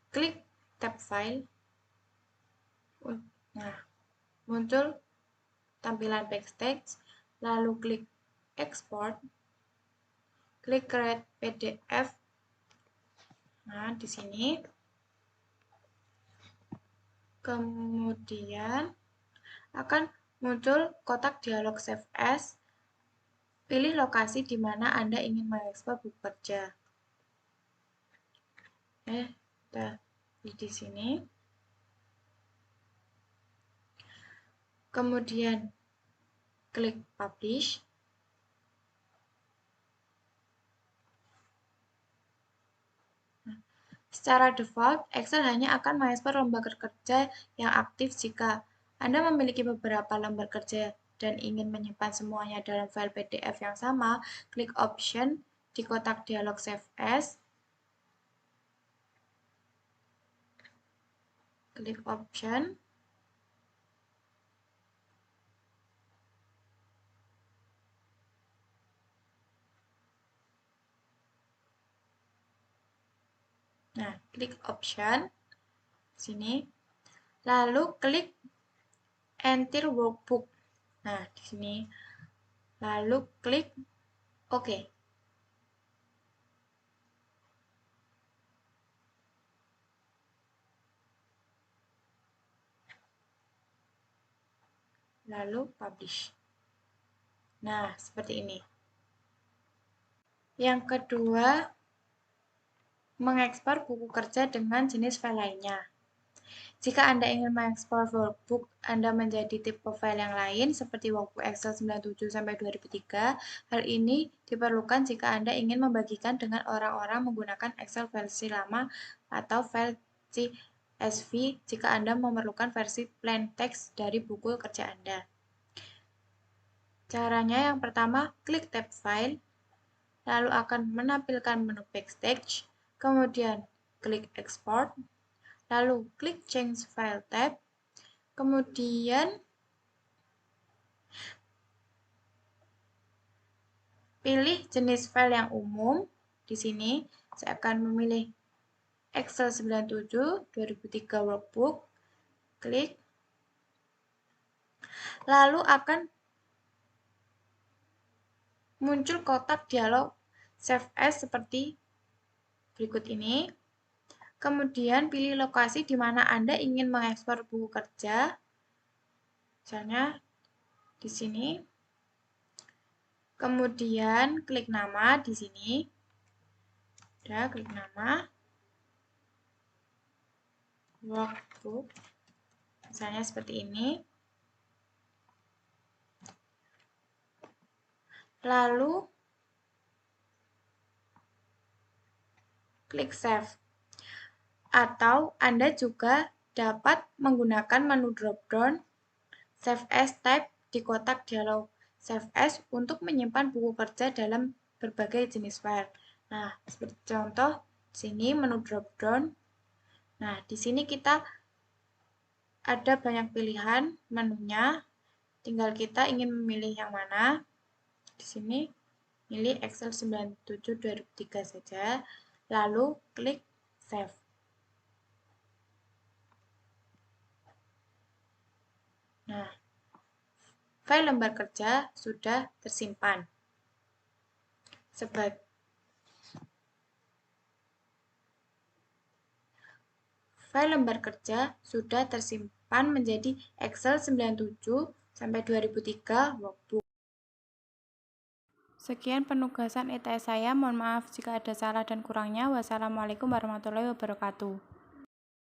klik tab file. Nah, muncul tampilan backspace, lalu klik export, klik create PDF. Nah, di sini. Kemudian akan muncul kotak dialog Save As. Pilih lokasi di mana Anda ingin mengekspor buku kerja. Di sini. Kemudian klik Publish. Secara default, Excel hanya akan mengekspor lembar kerja yang aktif jika Anda memiliki beberapa lembar kerja dan ingin menyimpan semuanya dalam file PDF yang sama, klik Option di kotak dialog Save As. klik option. Nah, klik option sini. Lalu klik enter workbook. Nah, di sini. Lalu klik OK. Lalu publish. Nah, seperti ini. Yang kedua, mengekspor buku kerja dengan jenis file lainnya. Jika Anda ingin mengekspor workbook Anda menjadi tipe file yang lain, seperti workbook Excel 97-2003, hal ini diperlukan jika Anda ingin membagikan dengan orang-orang menggunakan Excel versi lama atau file CSV jika Anda memerlukan versi plain text dari buku kerja Anda. Caranya yang pertama, klik tab File, lalu akan menampilkan menu Backstage, kemudian klik Export, lalu klik Change File tab, kemudian pilih jenis file yang umum. Di sini saya akan memilih Excel 97-2003 Workbook, klik, lalu akan muncul kotak dialog Save As seperti berikut ini. Kemudian pilih lokasi di mana Anda ingin mengekspor buku kerja. Misalnya di sini. Kemudian klik nama di sini. Udah, klik nama. Workbook. Misalnya seperti ini. Lalu klik Save. Atau Anda juga dapat menggunakan menu drop-down Save As Type di kotak dialog Save As untuk menyimpan buku kerja dalam berbagai jenis file. Nah, seperti contoh, sini menu drop-down. Nah, di sini kita ada banyak pilihan menunya. Tinggal kita ingin memilih yang mana. Di sini, pilih Excel 97-2003 saja. Lalu, klik Save. Nah, file lembar kerja sudah tersimpan. File lembar kerja sudah tersimpan menjadi Excel 97-2003 Workbook. Sekian penugasan ITS saya. Mohon maaf jika ada salah dan kurangnya. Wassalamualaikum warahmatullahi wabarakatuh.